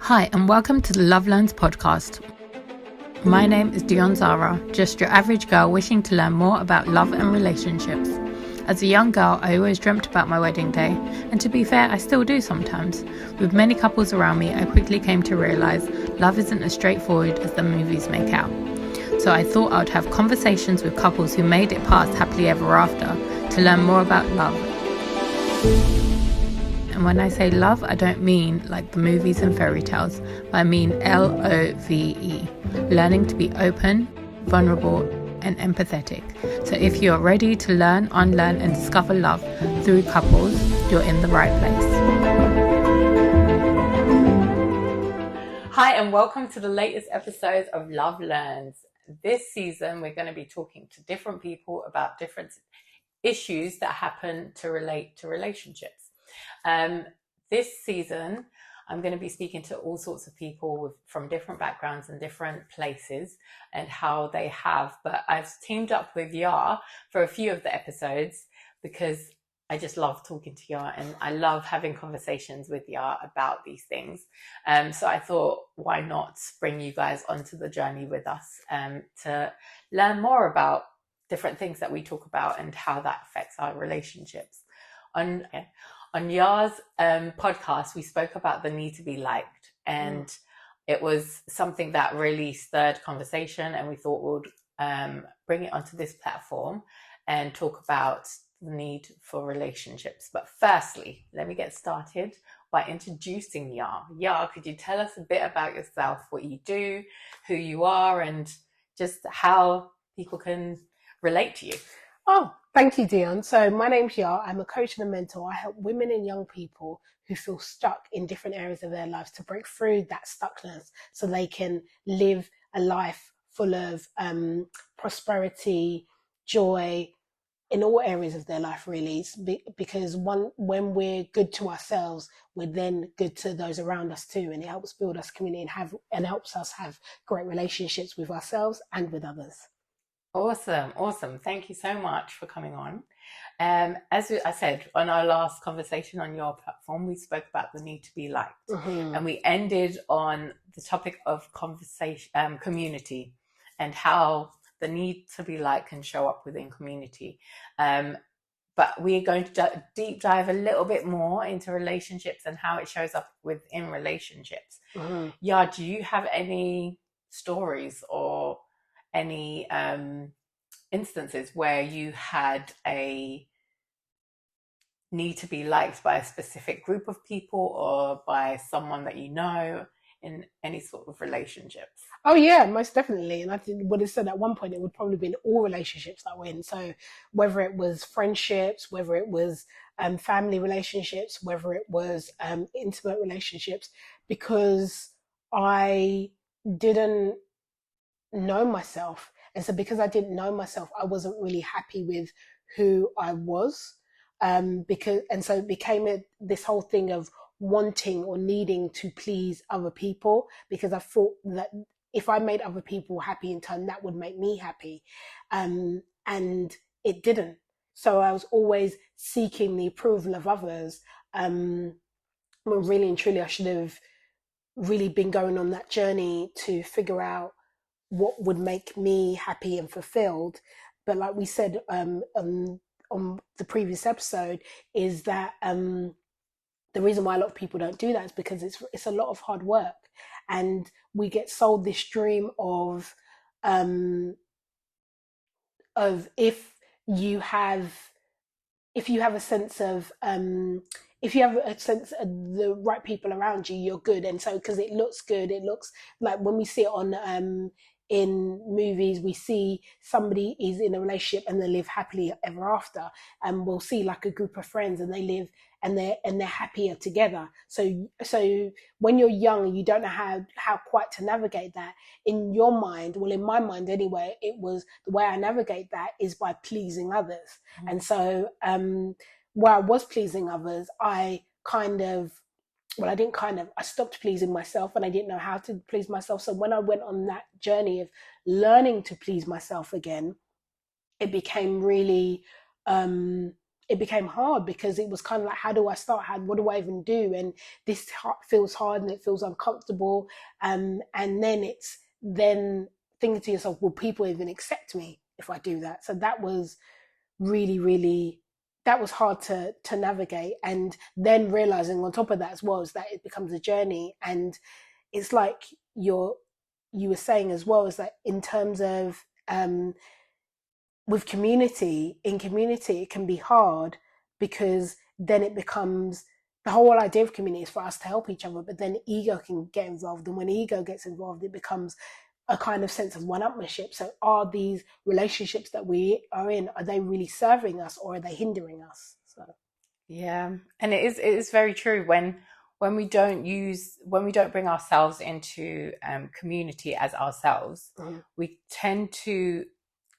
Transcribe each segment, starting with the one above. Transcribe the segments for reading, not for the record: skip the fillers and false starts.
Hi, and welcome to the Love Learns podcast. My name is Dion Zara, just your average girl wishing to learn more about love and relationships. As a young girl, I always dreamt about my wedding day, and to be fair, I still do sometimes. With many couples around me, I quickly came to realise love isn't as straightforward as the movies make out. So I thought I would have conversations with couples who made it past happily ever after to learn more about love. And when I say love, I don't mean like the movies and fairy tales, but I mean LOVE, learning to be open, vulnerable, and empathetic. So if you're ready to learn, unlearn, and discover love through couples, you're in the right place. Hi, and welcome to the latest episode of Love Learns. This season, we're going to be talking to different people about different issues that happen to relate to relationships. This season, I'm going to be speaking to all sorts of people from different backgrounds and different places and how they have. But I've teamed up with Yar for a few of the episodes because I just love talking to Yar and I love having conversations with Yar about these things. So I thought, why not bring you guys onto the journey with us to learn more about different things that we talk about and how that affects our relationships. On Yar's podcast, we spoke about the need to be liked, and it was something that really stirred conversation, and we thought we'd bring it onto this platform and talk about the need for relationships. But firstly, let me get started by introducing Yar. Yar, could you tell us a bit about yourself, what you do, who you are, and just how people can relate to you? Oh, thank you, Dion. So my name's Yar. I'm a coach and a mentor. I help women and young people who feel stuck in different areas of their lives to break through that stuckness so they can live a life full of prosperity, joy in all areas of their life, really. Because when we're good to ourselves, we're then good to those around us too. And it helps build us community and helps us have great relationships with ourselves and with others. Awesome. Thank you so much for coming on. As I said, on our last conversation on your platform, we spoke about the need to be liked. And we ended on the topic of conversation, community, and how the need to be liked can show up within community. But we are going to deep dive a little bit more into relationships and how it shows up within relationships. Yeah, do you have any stories or any instances where you had a need to be liked by a specific group of people or by someone that you know in any sort of relationships? Oh yeah, most definitely. And I would have said at one point it would probably be in all relationships that we're in. So whether it was friendships, whether it was family relationships, whether it was intimate relationships, because I didn't know myself. And so because I didn't know myself, I wasn't really happy with who I was. So it became this whole thing of wanting or needing to please other people, because I thought that if I made other people happy in turn, that would make me happy. And it didn't. So I was always seeking the approval of others. When really and truly I should have really been going on that journey to figure out what would make me happy and fulfilled. But like we said on the previous episode, is that the reason why a lot of people don't do that is because it's a lot of hard work, and we get sold this dream of if you have a sense of if you have a sense of the right people around you, you're good. And so because it looks good, it looks like when we see it on in movies, we see somebody is in a relationship and they live happily ever after, and we'll see like a group of friends and they live and they're happier together. So when you're young, you don't know how quite to navigate that in your mind. Well, in my mind anyway, it was the way I navigate that is by pleasing others. And so where I was pleasing others, I stopped pleasing myself, and I didn't know how to please myself. So when I went on that journey of learning to please myself again, it became really it became hard because it was kind of like, how do I start? What do I even do? And this feels hard and it feels uncomfortable. And then it's then thinking to yourself, will people even accept me if I do that? So that was really, really, that was hard to navigate. And then realizing on top of that as well is that it becomes a journey. And it's like you were saying as well, is that in terms of with community, in community, it can be hard because then it becomes the whole idea of community is for us to help each other, but then ego can get involved. And when ego gets involved, it becomes a kind of sense of one-upmanship. So are these relationships that we are in, are they really serving us or are they hindering us? So Yeah, and it is very true when we don't bring ourselves into community as ourselves, we tend to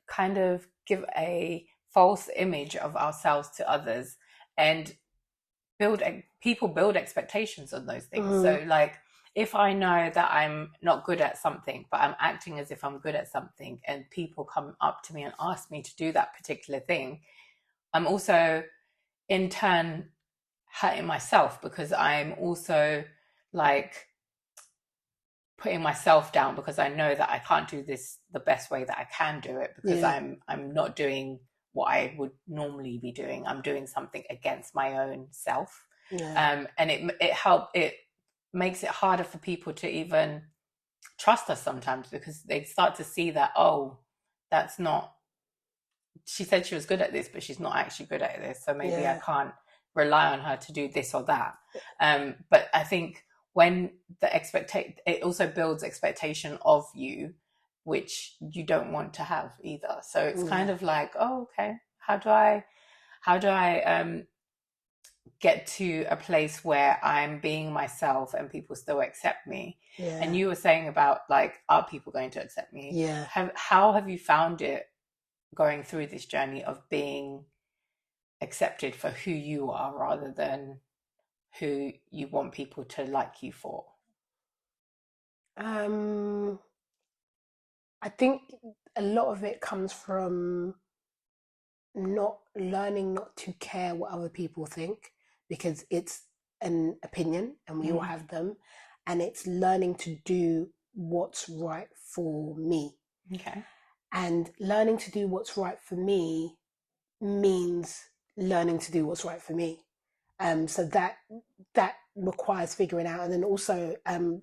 kind of give a false image of ourselves to others, and people build expectations on those things. So like if I know that I'm not good at something, but I'm acting as if I'm good at something, and people come up to me and ask me to do that particular thing, I'm also in turn hurting myself because I'm also like putting myself down because I know that I can't do this the best way that I can do it because Yeah. I'm not doing what I would normally be doing. I'm doing something against my own self. Yeah. And it makes it harder for people to even trust us sometimes because they start to see that, oh, that's not, she said she was good at this, but she's not actually good at this. So maybe I Yeah. can't rely on her to do this or that. But I think when it also builds expectation of you, which you don't want to have either. So it's kind of like, oh, okay, how do I get to a place where I'm being myself and people still accept me? Yeah. And you were saying about like, are people going to accept me? Yeah. How have you found it going through this journey of being accepted for who you are rather than who you want people to like you for? I think a lot of it comes from not learning not to care what other people think because it's an opinion and we all have them, and it's learning to do what's right for me. Okay. And learning to do what's right for me means learning to do what's right for me. So that requires figuring out, and then also,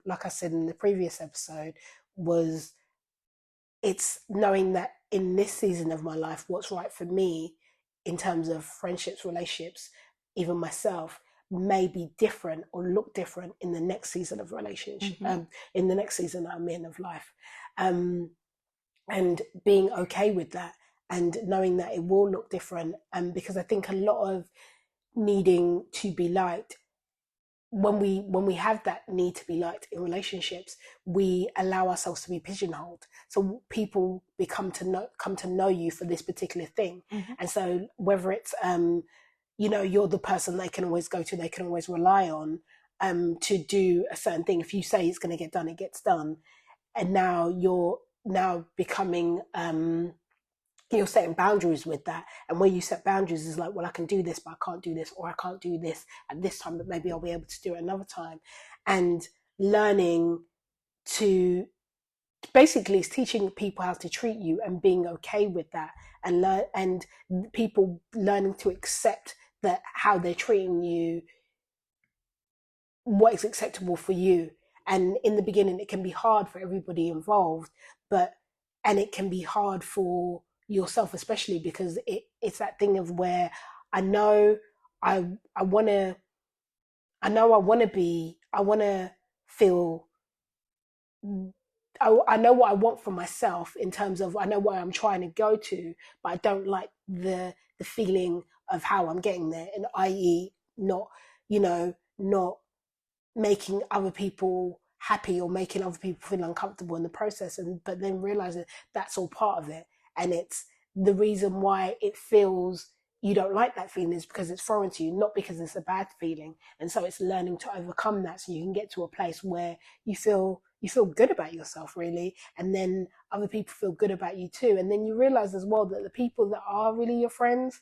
like I said in the previous episode, was it's knowing that in this season of my life, what's right for me in terms of friendships, relationships, even myself, may be different or look different in the next season of relationship, in the next season that I'm in of life. And being okay with that and knowing that it will look different. Because I think a lot of needing to be liked, when we have that need to be liked in relationships, we allow ourselves to be pigeonholed. So people come to know you for this particular thing. And so whether it's you're the person they can always go to, they can always rely on to do a certain thing. If you say it's going to get done, it gets done. And now you're now becoming you're setting boundaries with that. And when you set boundaries, is like, well, I can do this, but I can't do this, or I can't do this at this time, but maybe I'll be able to do it another time. And learning to basically it's teaching people how to treat you and being okay with that, and people learning to accept that how they're treating you, what is acceptable for you. And in the beginning, it can be hard for everybody involved, and it can be hard for yourself, especially because it's that thing of where I know I want to, I want to feel, I know what I want for myself in terms of I know where I'm trying to go to, but I don't like the feeling of how I'm getting there, and i.e. not, not making other people happy or making other people feel uncomfortable in the process, and but then realizing that's all part of it. And it's the reason why it feels you don't like that feeling is because it's foreign to you, not because it's a bad feeling. And so it's learning to overcome that so you can get to a place where you feel good about yourself, really, and then other people feel good about you too. And then you realize as well that the people that are really your friends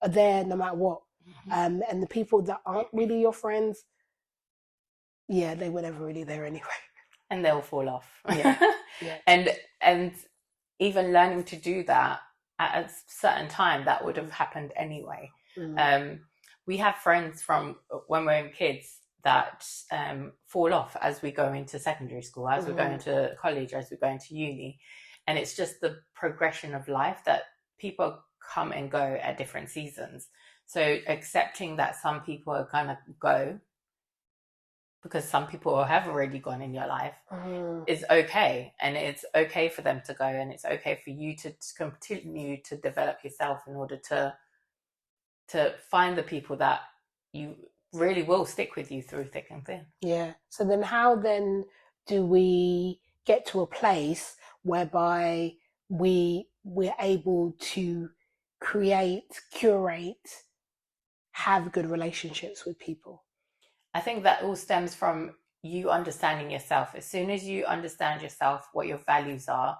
are there no matter what. And the people that aren't really your friends, yeah, they were never really there anyway. And they'll fall off. Yeah. And even learning to do that at a certain time, that would have happened anyway. We have friends from when we're kids that fall off as we go into secondary school, as we go into college, as we go into uni. And it's just the progression of life that people come and go at different seasons. So accepting that some people are going to go, because some people have already gone in your life, is okay. And it's okay for them to go, and it's okay for you to continue to develop yourself in order to find the people that you really will stick with you through thick and thin. Yeah. So then how then do we get to a place whereby we're able to create, curate, have good relationships with people? I think that all stems from you understanding yourself. As soon as you understand yourself, what your values are,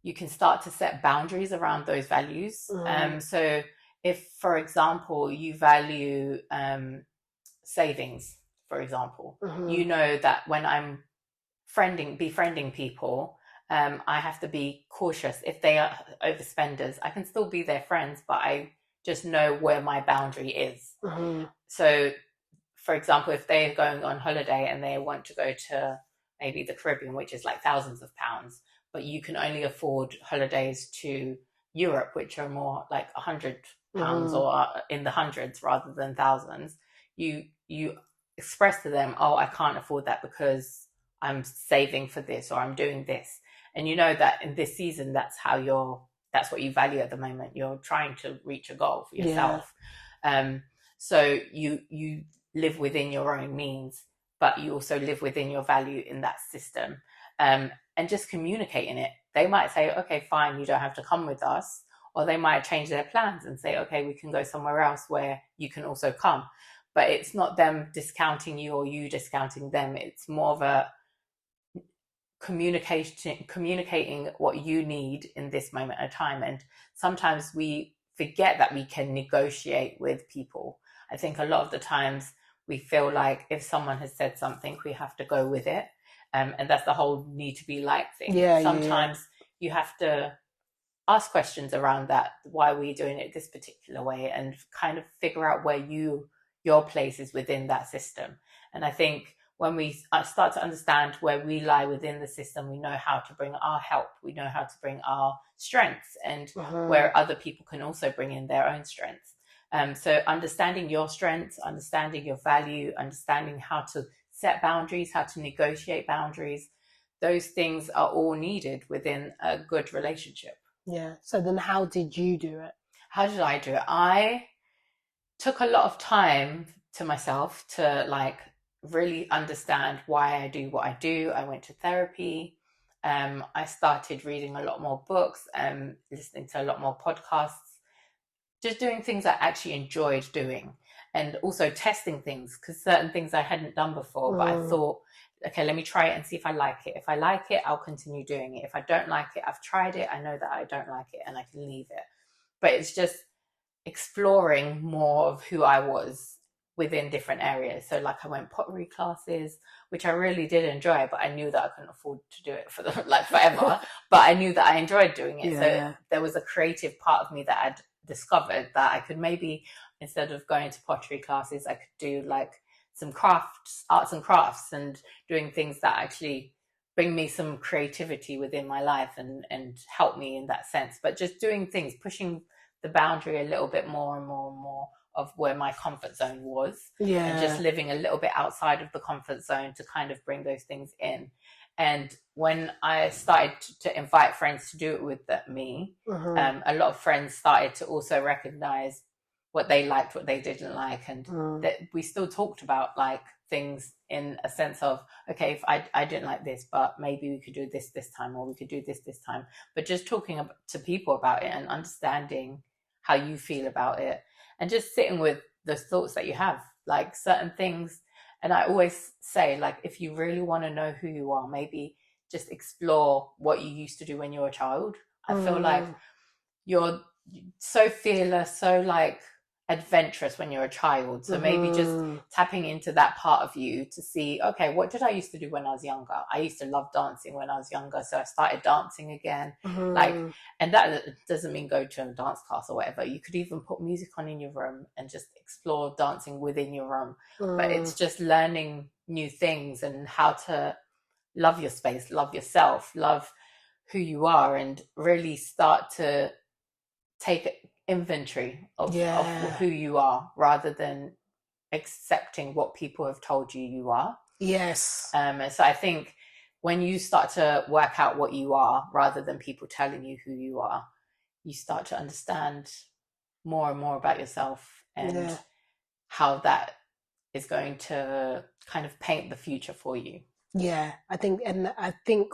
you can start to set boundaries around those values. So if, for example, you value savings, for example, you know that when I'm befriending people, I have to be cautious. If they are overspenders, I can still be their friends, but I just know where my boundary is. So, for example, if they're going on holiday and they want to go to maybe the Caribbean, which is like thousands of pounds, but you can only afford holidays to Europe, which are more like £100 or in the hundreds rather than thousands, you express to them, oh, I can't afford that because I'm saving for this, or I'm doing this. And you know that in this season, that's what you value at the moment. You're trying to reach a goal for yourself. So you live within your own means, but you also live within your value in that system. And just communicating it. They might say, okay, fine, you don't have to come with us. Or they might change their plans and say, okay, we can go somewhere else where you can also come. But it's not them discounting you or you discounting them. It's more of a communicating what you need in this moment of time. And sometimes we forget that we can negotiate with people. I think a lot of the times we feel like if someone has said something, we have to go with it. And that's the whole need to be like thing. Sometimes you have to ask questions around that. Why were you doing it this particular way? And kind of figure out where your place is within that system. And I think when we start to understand where we lie within the system, we know how to bring our help. We know how to bring our strengths, and where other people can also bring in their own strengths. So understanding your strengths, understanding your value, understanding how to set boundaries, how to negotiate boundaries, those things are all needed within a good relationship. Yeah. So then how did you do it? How did I do it? I took a lot of time to myself to really understand why I do what I do. I went to therapy. I started reading a lot more books, listening to a lot more podcasts, just doing things I actually enjoyed doing, and also testing things, because certain things I hadn't done before, but I thought, okay, let me try it and see if I like it. If I like it, I'll continue doing it. If I don't like it, I've tried it, I know that I don't like it, and I can leave it. But it's just exploring more of who I was within different areas. So I went pottery classes, which I really did enjoy, but I knew that I couldn't afford to do it for forever. But I knew that I enjoyed doing it. So there was a creative part of me that I'd discovered that I could maybe, instead of going to pottery classes, I could do some arts and crafts, and doing things that actually bring me some creativity within my life and help me in that sense. But just doing things, pushing the boundary a little bit more and more and more of where my comfort zone was, and just living a little bit outside of the comfort zone to kind of bring those things in. And when I started to invite friends to do it with me, a lot of friends started to also recognize what they liked, what they didn't like, and that we still talked about things in a sense of, okay, if I didn't like this, but maybe we could do this time, or we could do this time. But just talking to people about it and understanding how you feel about it, and just sitting with the thoughts that you have, certain things. And I always say, if you really want to know who you are, maybe just explore what you used to do when you were a child. I feel like so fearless, so like adventurous when you're a child. So maybe just tapping into that part of you to see, okay, what did I used to do when I was younger? I used to love dancing when I was younger, so I started dancing again. Like, and that doesn't mean go to a dance class or whatever. You could even put music on in your room and just explore dancing within your room. But it's just learning new things and how to love your space, love yourself, love who you are, and really start to take inventory of who you are rather than accepting what people have told you you are. Yes. So I think when you start to work out what you are rather than people telling you who you are, you start to understand more and more about yourself and how that is going to kind of paint the future for you. Yeah, I think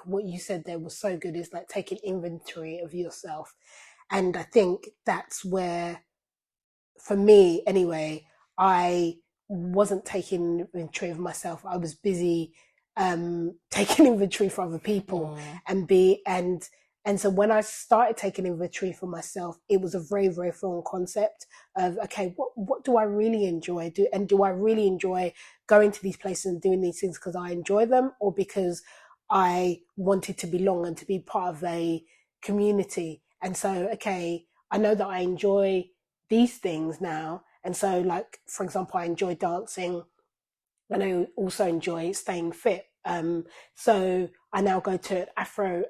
what you said there was so good, is like taking inventory of yourself. And I think that's where, for me anyway, I wasn't taking inventory of myself. I was busy taking inventory for other people, and so when I started taking inventory for myself, it was a very, very foreign concept of, okay, what do I really enjoy? Do I really enjoy going to these places and doing these things because I enjoy them, or because I wanted to belong and to be part of a community? And so, okay, I know that I enjoy these things now. And so, like, for example, I enjoy dancing and I also enjoy staying fit. So I now go to an Afro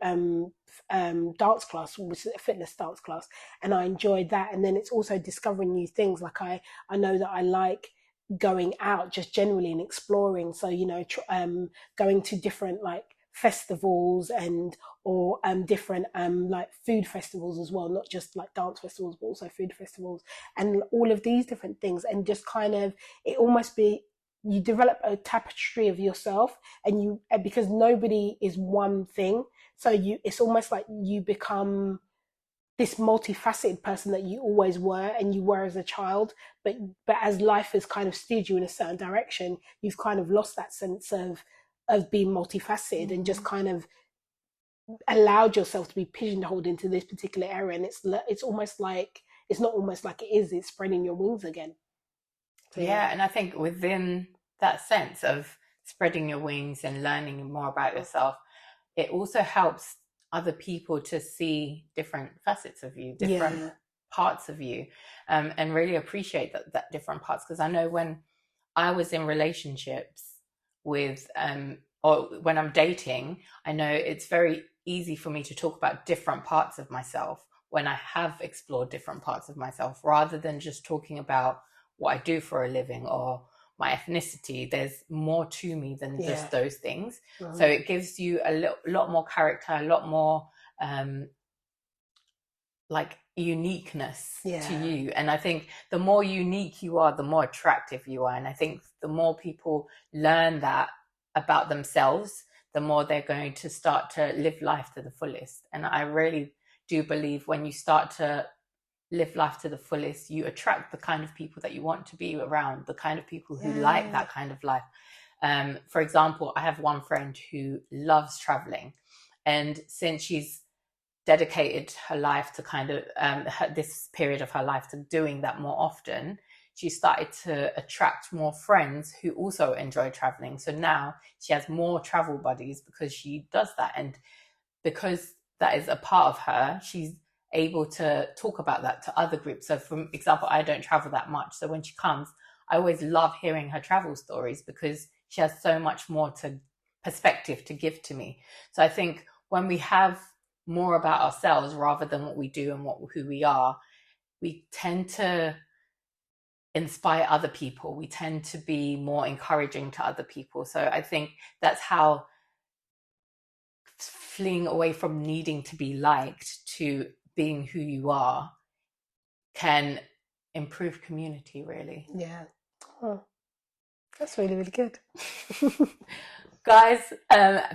dance class, which is a fitness dance class, and I enjoy that. And then it's also discovering new things. Like I know that I like going out just generally and exploring. So, going to different like festivals or different like food festivals as well, not just like dance festivals, but also food festivals and all of these different things. And just kind of, it almost be, you develop a tapestry of yourself, and because nobody is one thing, so it's almost like you become this multifaceted person that you always were and you were as a child, but as life has kind of steered you in a certain direction, you've kind of lost that sense of being multifaceted and just kind of allowed yourself to be pigeonholed into this particular area. And it's almost like, it's not almost like it's spreading your wings again. So, yeah, and I think within that sense of spreading your wings and learning more about yourself, it also helps other people to see different facets of you, different parts of you, and really appreciate that different parts. Because I know when I was in relationships with, or when I'm dating, I know it's very easy for me to talk about different parts of myself when I have explored different parts of myself, rather than just talking about what I do for a living or my ethnicity. There's more to me than just those things. So it gives you a lot more character, a lot more like uniqueness to you. And I think the more unique you are, the more attractive you are. And I think the more people learn that about themselves, the more they're going to start to live life to the fullest. And I really do believe when you start to live life to the fullest, you attract the kind of people that you want to be around, the kind of people who like that kind of life. For example, I have one friend who loves traveling, and since she's dedicated her life to kind of this period of her life to doing that more often, she started to attract more friends who also enjoy traveling. So now she has more travel buddies because she does that, and because that is a part of her, she's able to talk about that to other groups. So for example, I don't travel that much, so when she comes, I always love hearing her travel stories because she has so much more perspective to give to me. So I think when we have more about ourselves rather than what we do and who we are, we tend to inspire other people. We tend to be more encouraging to other people. So I think that's how fleeing away from needing to be liked to being who you are can improve community, really. Yeah. Oh, that's really, really good. Guys,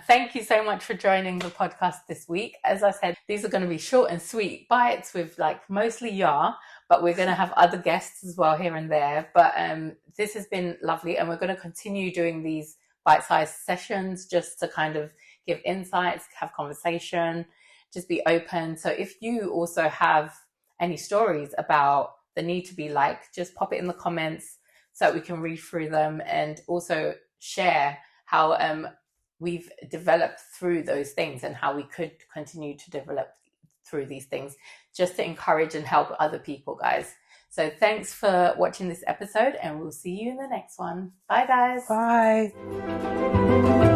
thank you so much for joining the podcast this week. As I said, these are going to be short and sweet bites with like mostly but we're going to have other guests as well here and there. But this has been lovely, and we're going to continue doing these bite-sized sessions just to kind of give insights, have conversation, just be open. So if you also have any stories about the need to be liked, just pop it in the comments so that we can read through them, and also share how we've developed through those things and how we could continue to develop through these things, just to encourage and help other people, guys. So thanks for watching this episode, and we'll see you in the next one. Bye, guys. Bye.